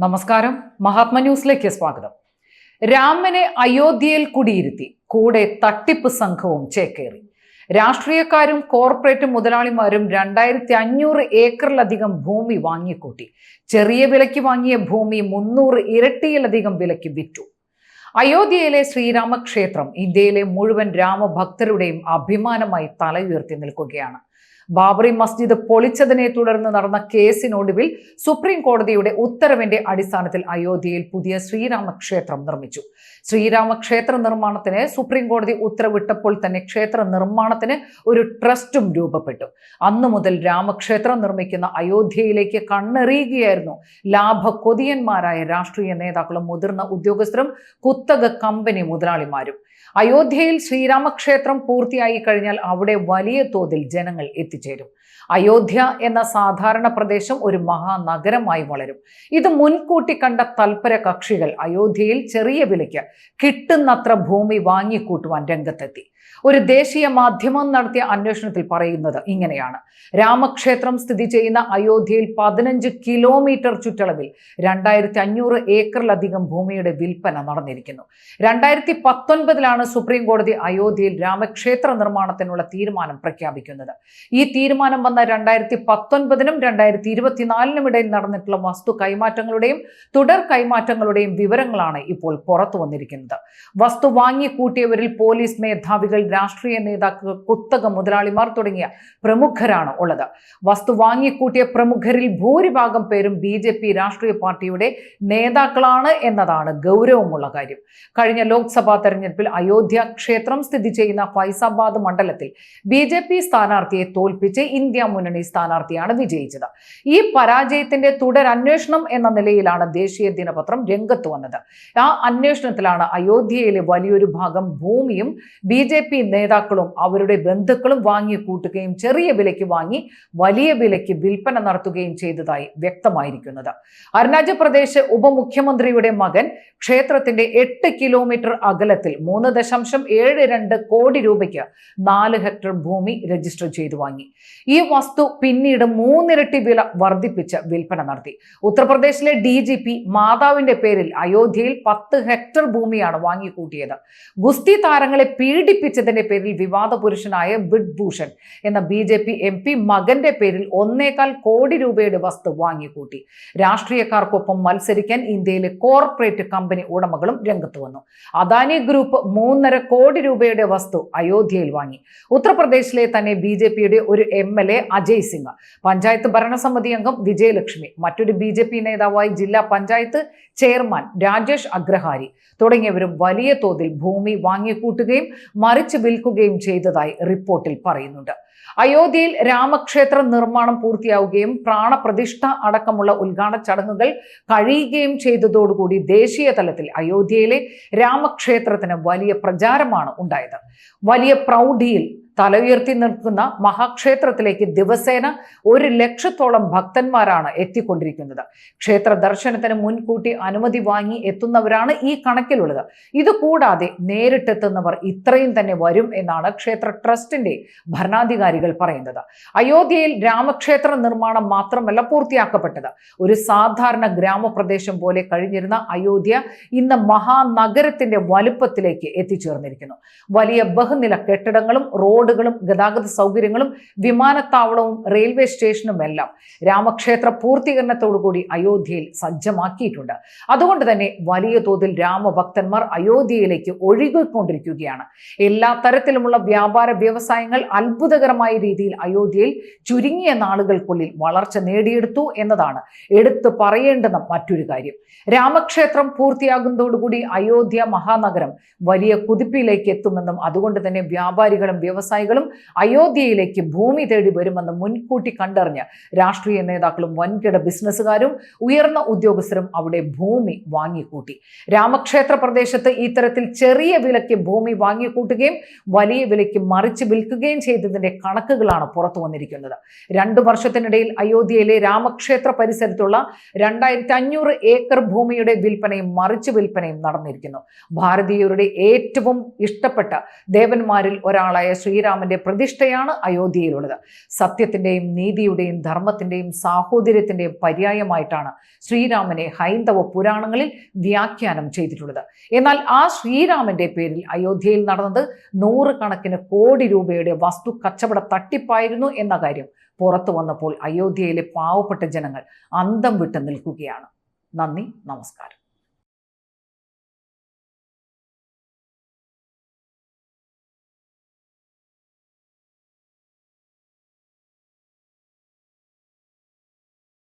നമസ്കാരം. മഹാത്മ ന്യൂസിലേക്ക് സ്വാഗതം. രാമനെ അയോധ്യയിൽ കുടിയിരുത്തി കൂടെ തട്ടിപ്പ് സംഘവും ചേക്കേറി. രാഷ്ട്രീയക്കാരും കോർപ്പറേറ്റ് മുതലാളിമാരും 2500 ഏക്കറിലധികം ഭൂമി വാങ്ങിക്കൂട്ടി. ചെറിയ വിലയ്ക്ക് വാങ്ങിയ ഭൂമി 300 ഇരട്ടിയിലധികം വിലയ്ക്ക് വിറ്റു. അയോധ്യയിലെ ശ്രീരാമക്ഷേത്രം ഇന്ത്യയിലെ മുഴുവൻ രാമഭക്തരുടെയും അഭിമാനമായി തല ഉയർത്തി നിൽക്കുകയാണ്. ബാബറി മസ്ജിദ് പൊളിച്ചതിനെ തുടർന്ന് നടന്ന കേസിനൊടുവിൽ സുപ്രീം കോടതിയുടെ ഉത്തരവിന്റെ അടിസ്ഥാനത്തിൽ അയോധ്യയിൽ പുതിയ ശ്രീരാമക്ഷേത്രം നിർമ്മിച്ചു. ശ്രീരാമക്ഷേത്ര നിർമ്മാണത്തിന് സുപ്രീം കോടതി ഉത്തരവിട്ടപ്പോൾ തന്നെ ക്ഷേത്ര നിർമ്മാണത്തിന് ഒരു ട്രസ്റ്റും രൂപപ്പെട്ടു. അന്നു മുതൽ രാമക്ഷേത്രം നിർമ്മിക്കുന്ന അയോധ്യയിലേക്ക് കണ്ണെറിയുകയായിരുന്നു ലാഭക്കൊതിയന്മാരായ രാഷ്ട്രീയ നേതാക്കളും മുതിർന്ന ഉദ്യോഗസ്ഥരും കുത്തക കമ്പനി മുതലാളിമാരും. അയോധ്യയിൽ ശ്രീരാമക്ഷേത്രം പൂർത്തിയായി കഴിഞ്ഞാൽ അവിടെ വലിയ തോതിൽ ജനങ്ങൾ എത്തിച്ചേരും. അയോധ്യ എന്ന സാധാരണ പ്രദേശം ഒരു മഹാനഗരമായി വളരും. ഇത് മുൻകൂട്ടി കണ്ട തൽപര കക്ഷികൾ അയോധ്യയിൽ ചെറിയ വിലയ്ക്ക് കിട്ടുന്നത്ര ഭൂമി വാങ്ങിക്കൂട്ടുവാൻ രംഗത്തെത്തി. ഒരു ദേശീയ മാധ്യമം നടത്തിയ അന്വേഷണത്തിൽ പറയുന്നത് ഇങ്ങനെയാണ്: രാമക്ഷേത്രം സ്ഥിതി ചെയ്യുന്ന അയോധ്യയിൽ 15 കിലോമീറ്റർ ചുറ്റളവിൽ 2500 ഏക്കറിലധികം ഭൂമിയുടെ വിൽപ്പന നടന്നിരിക്കുന്നു. 2019 സുപ്രീം കോടതി അയോധ്യയിൽ രാമക്ഷേത്ര നിർമ്മാണത്തിനുള്ള തീരുമാനം പ്രഖ്യാപിക്കുന്നത്. ഈ തീരുമാനം വന്ന 2019 2024 ഇടയിൽ നടന്നിട്ടുള്ള വസ്തു കൈമാറ്റങ്ങളുടെയും തുടർ കൈമാറ്റങ്ങളുടെയും വിവരങ്ങളാണ് ഇപ്പോൾ പുറത്തു വന്നിരിക്കുന്നത്. വസ്തു വാങ്ങിക്കൂട്ടിയവരിൽ പോലീസ് മേധാവികൾ, രാഷ്ട്രീയ നേതാക്കൾ, കുത്തക മുതലാളിമാർ തുടങ്ങിയ പ്രമുഖരാണ് ഉള്ളത്. വസ്തു വാങ്ങിക്കൂട്ടിയ പ്രമുഖരിൽ ഭൂരിഭാഗം പേരും BJP രാഷ്ട്രീയ പാർട്ടിയുടെ നേതാക്കളാണ് എന്നതാണ് ഗൗരവമുള്ള കാര്യം. കഴിഞ്ഞ ലോക്സഭാ തെരഞ്ഞെടുപ്പിൽ അയോധ്യ ക്ഷേത്രം സ്ഥിതി ചെയ്യുന്ന ഫൈസാബാദ് മണ്ഡലത്തിൽ BJP സ്ഥാനാർത്ഥിയെ തോൽപ്പിച്ച് ഇന്ത്യ മുന്നണി സ്ഥാനാർത്ഥിയാണ് വിജയിച്ചത്. ഈ പരാജയത്തിന്റെ തുടരന്വേഷണം എന്ന നിലയിലാണ് ദേശീയ ദിനപത്രം രംഗത്ത് വന്നത്. ആ അന്വേഷണത്തിലാണ് അയോധ്യയിലെ വലിയൊരു ഭാഗം ഭൂമിയും BJP നേതാക്കളും അവരുടെ ബന്ധുക്കളും വാങ്ങിക്കൂട്ടുകയും ചെറിയ വിലയ്ക്ക് വാങ്ങി വലിയ വിലയ്ക്ക് വിൽപ്പന നടത്തുകയും ചെയ്തതായി വ്യക്തമായിരിക്കുന്നത്. അരുണാചൽ പ്രദേശ് ഉപമുഖ്യമന്ത്രിയുടെ മകൻ ക്ഷേത്രത്തിന്റെ 8 കിലോമീറ്റർ അകലത്തിൽ 3.72 കോടി രൂപയ്ക്ക് 4 ഹെക്ടർ ഭൂമി രജിസ്റ്റർ ചെയ്തു വാങ്ങി. ഈ വസ്തു പിന്നീട് 3 ഇരട്ടി വില വർദ്ധിപ്പിച്ച് വിൽപ്പന നടത്തി. ഉത്തർപ്രദേശിലെ DGP മാതാവിന്റെ പേരിൽ അയോധ്യയിൽ 10 ഹെക്ടർ ഭൂമിയാണ് വാങ്ങിക്കൂട്ടിയത്. ഗുസ്തി താരങ്ങളെ പീഡിപ്പിച്ചതിന്റെ പേരിൽ വിവാദ പുരുഷനായ ബ്രിജ്ഭൂഷൺ എന്ന BJP MP മകന്റെ പേരിൽ 1.25 കോടി രൂപയുടെ വസ്തു വാങ്ങിക്കൂട്ടി. രാഷ്ട്രീയക്കാർക്കൊപ്പം മത്സരിക്കാൻ ഇന്ത്യയിലെ കോർപ്പറേറ്റ് കമ്പനി ഉടമകളും രംഗത്ത് വന്നു. അദാനി ഗ്രൂപ്പ് 3.5 കോടി രൂപയുടെ വസ്തു അയോധ്യയിൽ വാങ്ങി. ഉത്തർപ്രദേശിലെ തന്നെ BJPയുടെ ഒരു MLA അജയ് സിംഗ്, പഞ്ചായത്ത് ഭരണസമിതി അംഗം വിജയലക്ഷ്മി, മറ്റൊരു BJP നേതാവായി ജില്ലാ പഞ്ചായത്ത് ചെയർമാൻ രാജേഷ് അഗ്രഹാരി തുടങ്ങിയവരും വലിയ തോതിൽ ഭൂമി വാങ്ങിക്കൂട്ടുകയും മറിച്ച് വിൽക്കുകയും ചെയ്തതായി റിപ്പോർട്ടിൽ പറയുന്നുണ്ട്. അയോധ്യയിൽ രാമക്ഷേത്ര നിർമ്മാണം പൂർത്തിയാവുകയും പ്രാണപ്രതിഷ്ഠ അടക്കമുള്ള ഉദ്ഘാടന ചടങ്ങുകൾ കഴിയുകയും ചെയ്തതോടുകൂടി ദേശീയ തലത്തിൽ അയോധ്യയിലെ രാമക്ഷേത്രത്തിന് വലിയ പ്രചാരമാണ് ഉണ്ടായത്. വലിയ പ്രൗഢിയിൽ തല ഉയർത്തി നിൽക്കുന്ന മഹാക്ഷേത്രത്തിലേക്ക് ദിവസേന 1 ലക്ഷത്തോളം ഭക്തന്മാരാണ് എത്തിക്കൊണ്ടിരിക്കുന്നത്. ക്ഷേത്ര ദർശനത്തിന് മുൻകൂട്ടി അനുമതി വാങ്ങി എത്തുന്നവരാണ് ഈ കണക്കിലുള്ളത്. ഇതുകൂടാതെ നേരിട്ടെത്തുന്നവർ ഇത്രയും തന്നെ വരും എന്നാണ് ക്ഷേത്ര ട്രസ്റ്റിന്റെ ഭരണാധികാരികൾ പറയുന്നത്. അയോധ്യയിൽ രാമക്ഷേത്ര നിർമ്മാണം മാത്രമല്ല പൂർത്തിയാക്കപ്പെട്ടത്. ഒരു സാധാരണ ഗ്രാമപ്രദേശം പോലെ കഴിഞ്ഞിരുന്ന അയോധ്യ ഇന്ന് മഹാനഗരത്തിന്റെ വലുപ്പത്തിലേക്ക് എത്തിച്ചേർന്നിരിക്കുന്നു. വലിയ ബഹുനില കെട്ടിടങ്ങളും റോഡുകളും ഗതാഗത സൗകര്യങ്ങളും വിമാനത്താവളവും റെയിൽവേ സ്റ്റേഷനും എല്ലാം രാമക്ഷേത്ര പൂർത്തീകരണത്തോടുകൂടി അയോധ്യയിൽ സജ്ജമാക്കിയിട്ടുണ്ട്. അതുകൊണ്ട് തന്നെ വലിയ തോതിൽ രാമഭക്തന്മാർ അയോധ്യയിലേക്ക് ഒഴുകിക്കൊണ്ടിരിക്കുകയാണ്. എല്ലാ തരത്തിലുമുള്ള വ്യാപാര വ്യവസായങ്ങൾ അത്ഭുതകരമായ രീതിയിൽ അയോധ്യയിൽ ചുരുങ്ങിയ നാളുകൾക്കുള്ളിൽ വളർച്ച നേടിയെടുത്തു എന്നതാണ് എടുത്തു പറയേണ്ടുന്ന മറ്റൊരു കാര്യം. രാമക്ഷേത്രം പൂർത്തിയാകുന്നതോടുകൂടി അയോധ്യ മഹാനഗരം വലിയ കുതിപ്പിലേക്ക് എത്തുമെന്നും അതുകൊണ്ട് തന്നെ വ്യാപാരികളും വ്യവസായികളും അയോധ്യയിലേക്ക് ഭൂമി തേടി വരുമെന്ന് മുൻകൂട്ടി കണ്ടറിഞ്ഞ് രാഷ്ട്രീയ നേതാക്കളും വൻകിട ബിസിനസ്സുകാരും ഉയർന്ന ഉദ്യോഗസ്ഥരും അവിടെ ഭൂമി വാങ്ങിക്കൂട്ടി. രാമക്ഷേത്ര പ്രദേശത്ത് ഇത്തരത്തിൽ ചെറിയ വിലയ്ക്ക് ഭൂമി വാങ്ങിക്കൂട്ടുകയും വലിയ വിലയ്ക്ക് മറിച്ച് വിൽക്കുകയും ചെയ്തതിന്റെ കണക്കുകളാണ് പുറത്തു വന്നിരിക്കുന്നത്. 2 വർഷത്തിനിടയിൽ അയോധ്യയിലെ രാമക്ഷേത്ര പരിസരത്തുള്ള 2500 ഏക്കർ ഭൂമിയുടെ വിൽപ്പനയും മറിച്ചു വിൽപ്പനയും നടന്നിരിക്കുന്നു. ഭാരതീയരുടെ ഏറ്റവും ഇഷ്ടപ്പെട്ട ദേവന്മാരിൽ ഒരാളായ ശ്രീരാമന്റെ പ്രതിഷ്ഠയാണ് അയോധ്യയിലുള്ളത്. സത്യത്തിന്റെയും നീതിയുടെയും ധർമ്മത്തിന്റെയും സാഹോദര്യത്തിന്റെയും പര്യായമായിട്ടാണ് ശ്രീരാമനെ ഹൈന്ദവ പുരാണങ്ങളിൽ വ്യാഖ്യാനം ചെയ്തിട്ടുള്ളത്. എന്നാൽ ആ ശ്രീരാമന്റെ പേരിൽ അയോധ്യയിൽ നടന്നത് 100 കണക്കിന് കോടി രൂപയുടെ വസ്തു കച്ചവട തട്ടിപ്പായിരുന്നു എന്ന കാര്യം പുറത്തു വന്നപ്പോൾ അയോധ്യയിലെ പാവപ്പെട്ട ജനങ്ങൾ അന്തം വിട്ട് നിൽക്കുകയാണ്. നന്ദി, നമസ്കാരം.